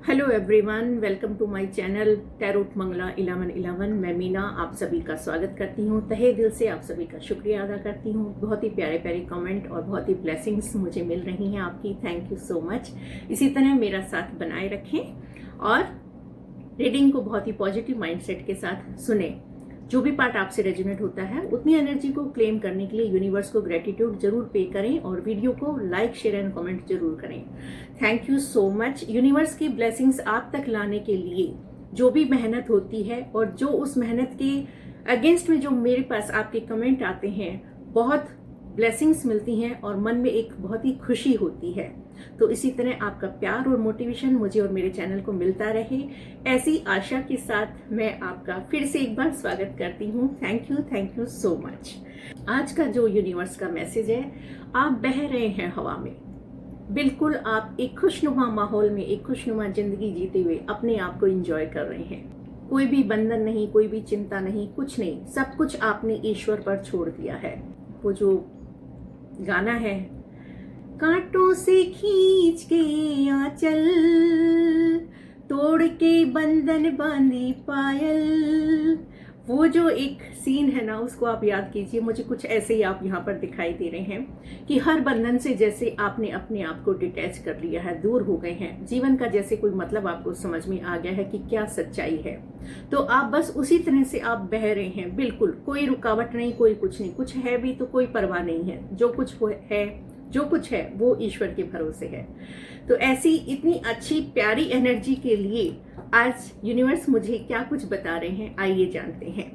Hello everyone, welcome to my channel tarot Mangala 1111। मैं मीना आप सभी का स्वागत करती हूँ। तहे दिल से आप सभी का शुक्रिया अदा करती हूँ। बहुत ही प्यारे प्यारे कमेंट और बहुत ही ब्लेसिंग्स मुझे मिल रही हैं आपकी। Thank you so much. इसी तरह मेरा साथ बनाए रखें और रीडिंग को बहुत ही पॉजिटिव माइंडसेट के साथ सुने। जो भी पार्ट आपसे रेजोनेट होता है उतनी एनर्जी को क्लेम करने के लिए यूनिवर्स को ग्रेटिट्यूड जरूर पे करें और वीडियो को लाइक शेयर एंड कमेंट जरूर करें। Thank you so much. Universe की ब्लेसिंग्स आप तक लाने के लिए जो भी मेहनत होती है और जो उस मेहनत के अगेंस्ट में जो मेरे पास आपके कमेंट आते हैं, बहुत ब्लेसिंग्स मिलती हैं और मन में एक बहुत ही खुशी होती है। तो इसी तरह आपका प्यार और मोटिवेशन मुझे और मेरे चैनल को मिलता रहे, ऐसी आशा के साथ मैं आपका फिर से एक बार स्वागत करती हूँ। Thank you so much. आज का जो यूनिवर्स का मैसेज है, आप बह रहे हैं हवा में। बिल्कुल आप एक खुशनुमा माहौल में, एक खुशनुमा जिंदगी जीते हुए अपने आप को एंजॉय कर रहे हैं। कोई भी बंधन नहीं, कोई भी चिंता नहीं, कुछ नहीं, सब कुछ आपने ईश्वर पर छोड़ दिया है। वो जो गाना है, कांटों से खींच के आंचल, तोड़ के बंधन बांधी पायल, वो जो एक सीन है ना, उसको आप याद कीजिए। मुझे कुछ ऐसे ही आप यहाँ पर दिखाई दे रहे हैं कि हर बंधन से जैसे आपने अपने आप को डिटैच कर लिया है, दूर हो गए हैं। जीवन का जैसे कोई मतलब आपको समझ में आ गया है कि क्या सच्चाई है। तो आप बस उसी तरह से आप बह रहे हैं। बिल्कुल कोई रुकावट नहीं, कोई कुछ नहीं। कुछ है भी तो कोई परवाह नहीं है। जो कुछ है वो ईश्वर के भरोसे है। तो ऐसी इतनी अच्छी प्यारी एनर्जी के लिए आज यूनिवर्स मुझे क्या कुछ बता रहे हैं, आइए जानते हैं।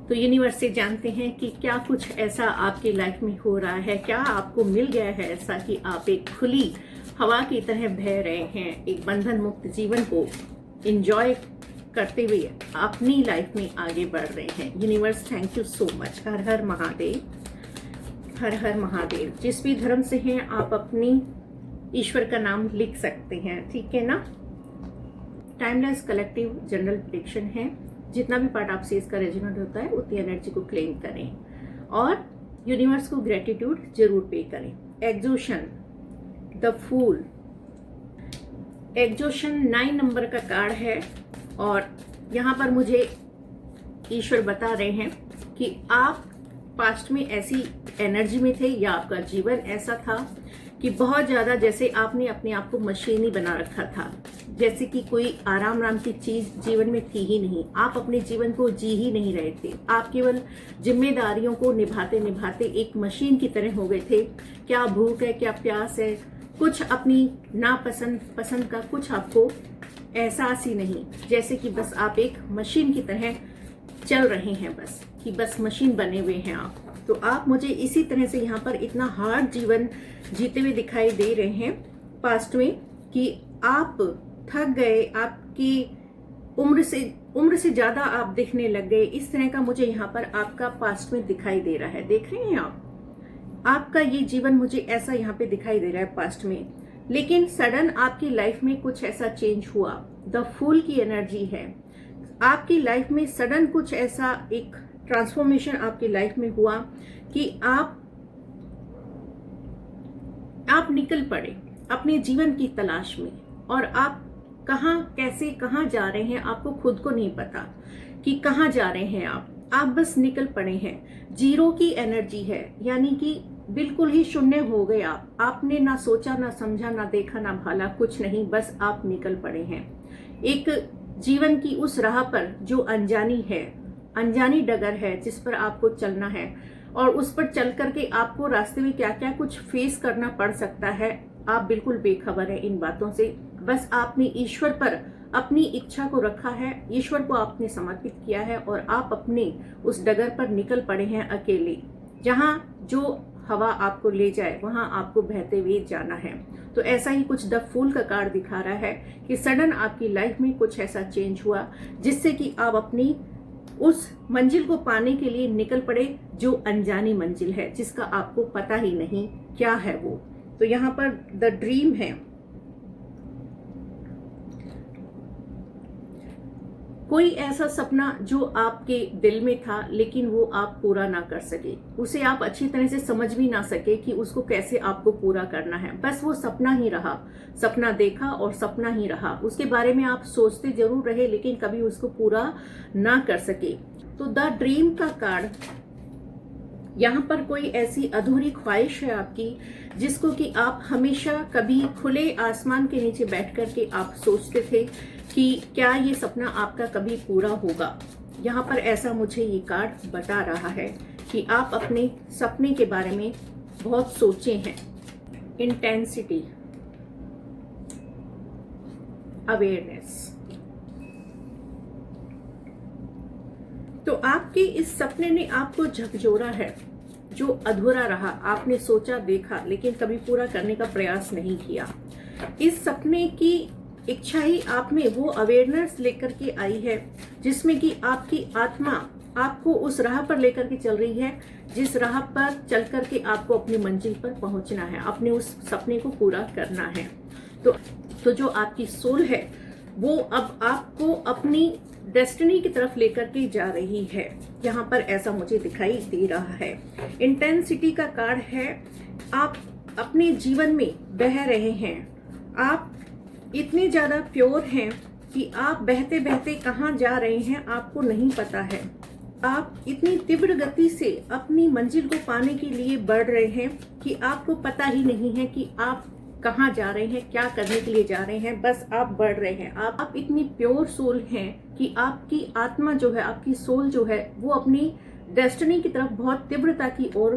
तो यूनिवर्स से जानते हैं कि क्या कुछ ऐसा आपकी लाइफ में हो रहा है, क्या आपको मिल गया है ऐसा कि आप एक खुली हवा की तरह बह रहे हैं, एक बंधन मुक्त जीवन को एंजॉय करते हुए अपनी लाइफ में आगे बढ़ रहे हैं। Universe thank you so much. Har Har Mahadev, Har Har Mahadev. जिस भी धर्म से हैं आप अपनी ईश्वर का नाम लिख सकते हैं, ठीक है ना। टाइमलेस कलेक्टिव जनरल प्रेडिक्शन है। जितना भी पार्ट आपसे इसका रेजोनेट होता है उतनी एनर्जी को क्लेम करें और यूनिवर्स को ग्रेटिट्यूड जरूर पे करें। Exhaustion, the fool. Exhaustion 9 number का कार्ड है और यहाँ पर मुझे ईश्वर बता रहे हैं कि आप पास्ट में ऐसी एनर्जी में थे या आपका जीवन ऐसा था कि बहुत ज्यादा जैसे आपने अपने आप को मशीनी बना रखा था, जैसे कि कोई आराम की चीज जीवन में थी ही नहीं। आप अपने जीवन को जी ही नहीं रहे थे। आप केवल जिम्मेदारियों को निभाते निभाते एक मशीन की तरह हो गए थे। क्या भूख है, क्या प्यास है, कुछ अपनी नापसंद पसंद का कुछ आपको एहसास ही नहीं। जैसे कि बस आप एक मशीन की तरह चल रहे हैं, बस कि बस मशीन बने हुए हैं आप। तो आप मुझे इसी तरह से यहाँ पर इतना हार्ड जीवन जीते हुए दिखाई दे रहे हैं पास्ट में कि आप थक गए, आपकी उम्र से ज्यादा आप दिखने लग गए। इस तरह का मुझे यहाँ पर आपका पास्ट में दिखाई दे रहा है। देख रहे हैं आपका ये जीवन मुझे ऐसा यहाँ पे दिखाई दे रहा है पास्ट में। लेकिन सडन आपकी लाइफ में कुछ ऐसा चेंज हुआ। द फूल की एनर्जी है। आपकी लाइफ में सडन कुछ ऐसा एक ट्रांसफॉर्मेशन आपकी लाइफ में हुआ कि आप निकल पड़े अपने जीवन की तलाश में। और आप कैसे कहाँ जा रहे हैं आपको खुद को नहीं पता कि कहाँ जा रहे हैं आप बस निकल पड़े हैं। जीरो की एनर्जी है, यानी कि बिल्कुल ही शून्य हो गए आप। आपने ना सोचा, ना समझा, ना देखा, ना भाला, कुछ नहीं, बस आप निकल पड़े हैं एक जीवन की उस राह पर जो अनजानी है, अनजानी डगर है जिस पर आपको चलना है। और उस पर चल करके आपको रास्ते में क्या क्या कुछ फेस करना पड़ सकता है, आप बिल्कुल बेखबर है इन बातों से। बस आपने ईश्वर पर अपनी इच्छा को रखा है, ईश्वर को आपने समर्पित किया है और आप अपने उस डगर पर निकल पड़े हैं अकेले। जहां जो हवा आपको ले जाए वहां आपको बहते हुए जाना है। तो ऐसा ही कुछ द फूल का कार्ड दिखा रहा है कि सडन आपकी लाइफ में कुछ ऐसा चेंज हुआ जिससे कि आप अपनी उस मंजिल को पाने के लिए निकल पड़े जो अनजानी मंजिल है, जिसका आपको पता ही नहीं क्या है वो। तो यहाँ पर द ड्रीम है। कोई ऐसा सपना जो आपके दिल में था लेकिन वो आप पूरा ना कर सके, उसे आप अच्छी तरह से समझ भी ना सके कि उसको कैसे आपको पूरा करना है। बस वो सपना ही रहा, सपना देखा और सपना ही रहा। उसके बारे में आप सोचते जरूर रहे लेकिन कभी उसको पूरा ना कर सके। तो द ड्रीम का कार्ड, यहाँ पर कोई ऐसी अधूरी ख्वाहिश है आपकी जिसको कि आप हमेशा कभी खुले आसमान के नीचे बैठ कर के आप सोचते थे कि क्या ये सपना आपका कभी पूरा होगा। यहाँ पर ऐसा मुझे ये कार्ड बता रहा है कि आप अपने सपने के बारे में बहुत सोचे हैं। Intensity, awareness. तो आपके इस सपने ने आपको झकझोरा है, जो अधूरा रहा, आपने सोचा देखा लेकिन कभी पूरा करने का प्रयास नहीं किया। इस सपने की इच्छा ही आप में वो अवेयरनेस लेकर के आई है जिसमें कि आपकी आत्मा आपको उस राह पर लेकर के चल रही है जिस राह पर चल कर के आपको अपनी मंजिल पर पहुंचना है, अपने उस सपने को पूरा करना है। तो जो आपकी सोल है वो अब आपको अपनी डेस्टिनी की तरफ लेकर के जा रही है। यहाँ पर ऐसा मुझे दिखाई दे रहा है। इंटेंसिटी का कार्ड है, आप अपने जीवन में बह रहे हैं। आप इतने ज्यादा प्योर हैं कि आप बहते बहते कहाँ जा रहे हैं आपको नहीं पता है। आप इतनी तीव्र गति से अपनी मंजिल को पाने के लिए बढ़ रहे हैं कि आपको पता ही नहीं है कि आप कहाँ जा रहे हैं, क्या करने के लिए जा रहे हैं, बस आप बढ़ रहे हैं। आप इतनी प्योर सोल हैं कि आपकी आत्मा जो है, आपकी सोल जो है, वो अपनी डेस्टिनी की तरफ बहुत तीव्रता की ओर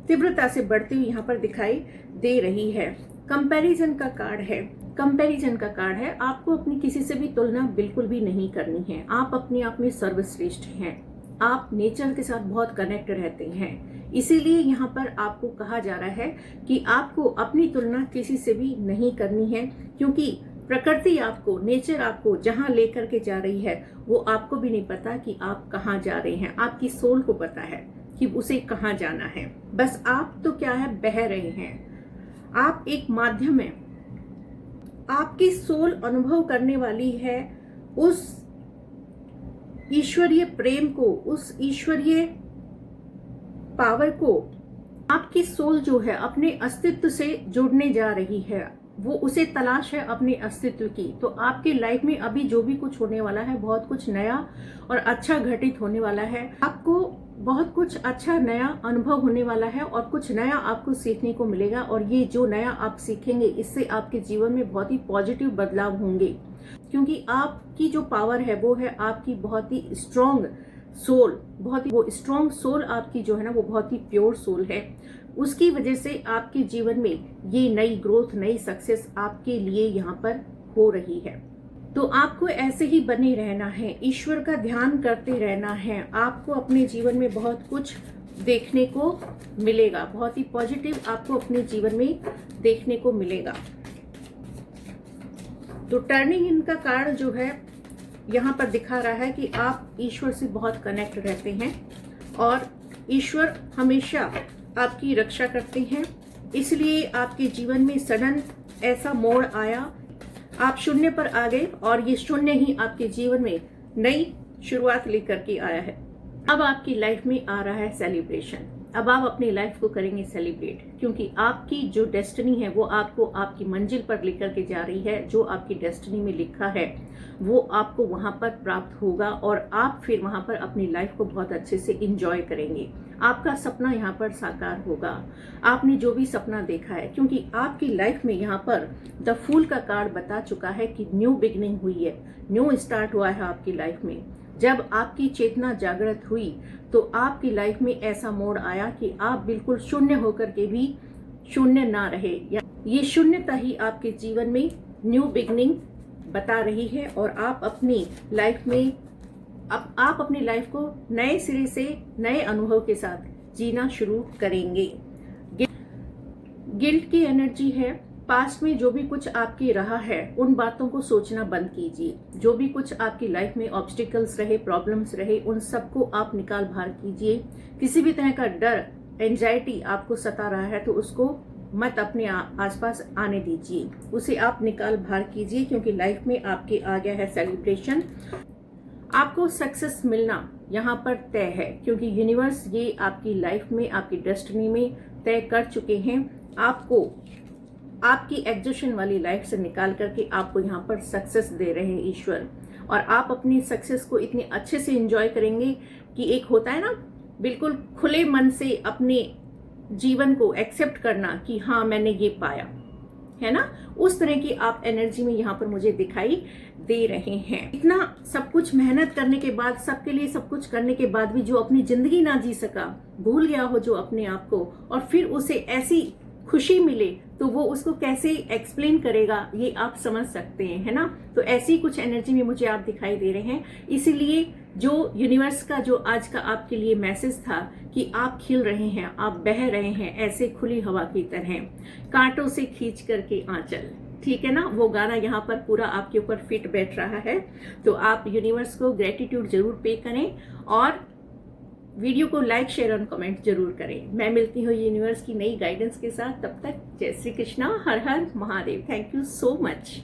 तीव्रता से बढ़ती हुई यहाँ पर दिखाई दे रही है। कंपैरिजन का कार्ड है। कंपैरिजन का कार्ड है, आपको अपनी किसी से भी तुलना बिल्कुल भी नहीं करनी है। आप अपने आप में सर्वश्रेष्ठ हैं। आप नेचर के साथ बहुत कनेक्ट रहते हैं, इसीलिए यहाँ पर आपको कहा जा रहा है कि आपको अपनी तुलना किसी से भी नहीं करनी है, क्योंकि प्रकृति आपको, नेचर आपको जहाँ लेकर के जा रही है वो आपको भी नहीं पता कि आप कहाँ जा रहे हैं। आपकी सोल को पता है कि उसे कहाँ जाना है, बस आप तो क्या है, बह रहे हैं। आप एक माध्यम है। आपकी सोल अनुभव करने वाली है उस ईश्वरीय प्रेम को, उस ईश्वरीय पावर को। आपकी सोल जो है अपने अस्तित्व से जुड़ने जा रही है, वो उसे तलाश है अपने अस्तित्व की। तो आपकी लाइफ में अभी जो भी कुछ होने वाला है, बहुत कुछ नया और अच्छा घटित होने वाला है। आपको बहुत कुछ अच्छा नया अनुभव होने वाला है और कुछ नया आपको सीखने को मिलेगा। और ये जो नया आप सीखेंगे, इससे आपके जीवन में बहुत ही पॉजिटिव बदलाव होंगे, क्योंकि आपकी जो पावर है वो है आपकी बहुत ही स्ट्रॉन्ग सोल। बहुत ही वो स्ट्रॉन्ग सोल आपकी जो है ना, वो बहुत ही प्योर सोल है। उसकी वजह से आपके जीवन में ये नई ग्रोथ, नई सक्सेस आपके लिए यहाँ पर हो रही है। तो आपको ऐसे ही बने रहना है, ईश्वर का ध्यान करते रहना है। आपको अपने जीवन में बहुत कुछ देखने को मिलेगा, बहुत ही पॉजिटिव आपको अपने जीवन में देखने को मिलेगा। तो टर्निंग इनका कार्ड जो है यहाँ पर दिखा रहा है कि आप ईश्वर से बहुत कनेक्ट रहते हैं और ईश्वर हमेशा आपकी रक्षा करते हैं। इसलिए आपके जीवन में सडन ऐसा मोड़ आया, आप शून्य पर आ गए और ये शून्य ही आपके जीवन में नई शुरुआत लेकर के आया है। अब आपकी लाइफ में आ रहा है सेलिब्रेशन। अब आप अपनी लाइफ को करेंगे सेलिब्रेट, क्योंकि आपकी जो डेस्टिनी है वो आपको आपकी मंजिल पर लेकर के जा रही है। जो आपकी डेस्टिनी में लिखा है वो आपको वहां पर प्राप्त होगा और आप फिर वहां पर अपनी लाइफ को बहुत अच्छे से एंजॉय करेंगे। आपका सपना यहाँ पर साकार होगा, आपने जो भी सपना देखा है, क्योंकि आपकी लाइफ में यहाँ पर द फूल का कार्ड बता चुका है कि न्यू बिगनिंग हुई है, न्यू स्टार्ट हुआ है आपकी लाइफ में। जब आपकी चेतना जागृत हुई तो आपकी लाइफ में ऐसा मोड़ आया कि आप बिल्कुल शून्य होकर के भी शून्य ना रहे। ये शून्यता ही आपके जीवन में न्यू बिगनिंग बता रही है और आप अपनी लाइफ में आप अपनी लाइफ को नए सिरे से, नए अनुभव के साथ जीना शुरू करेंगे। गिल्ट की एनर्जी है। पास्ट में जो भी कुछ आपकी रहा है उन बातों को सोचना बंद कीजिए। जो भी कुछ आपकी लाइफ में ऑब्स्टिकल्स रहे, प्रॉब्लम्स रहे, उन सबको आप निकाल बाहर कीजिए। किसी भी तरह का डर, एंजाइटी आपको सता रहा है तो उसको मत अपने आसपास आने दीजिए, उसे आप निकाल बाहर कीजिए, क्योंकि लाइफ में आपके आ गया है सेलिब्रेशन। आपको सक्सेस मिलना यहाँ पर तय है, क्योंकि यूनिवर्स ये आपकी लाइफ में, आपकी डेस्टिनी में तय कर चुके हैं। आपको आपकी एग्जॉशन वाली लाइफ से निकाल करके आपको यहाँ पर सक्सेस दे रहे हैं ईश्वर, और आप अपनी सक्सेस को इतने अच्छे से एंजॉय करेंगे कि एक होता है ना, बिल्कुल खुले मन से अपने जीवन को एक्सेप्ट करना कि हाँ मैंने ये पाया है ना, उस तरह की आप एनर्जी में यहाँ पर मुझे दिखाई दे रहे हैं। इतना सब कुछ मेहनत करने के बाद, सबके लिए सब कुछ करने के बाद भी जो अपनी जिंदगी ना जी सका, भूल गया हो जो अपने आप को, और फिर उसे ऐसी खुशी मिले तो वो उसको कैसे एक्सप्लेन करेगा, ये आप समझ सकते हैं, है ना। तो ऐसी कुछ एनर्जी में मुझे आप दिखाई दे रहे हैं। इसीलिए जो यूनिवर्स का जो आज का आपके लिए मैसेज था कि आप खिल रहे हैं, आप बह रहे हैं ऐसे खुली हवा की तरह, कांटों से खींच करके आंचल, ठीक है ना, वो गाना यहाँ पर पूरा आपके ऊपर फिट बैठ रहा है। तो आप यूनिवर्स को ग्रेटिट्यूड जरूर पे करें और वीडियो को लाइक, शेयर और कमेंट जरूर करें। मैं मिलती हूँ यूनिवर्स की नई गाइडेंस के साथ, तब तक जय Shri Krishna, Har Har Mahadev. Thank you so much.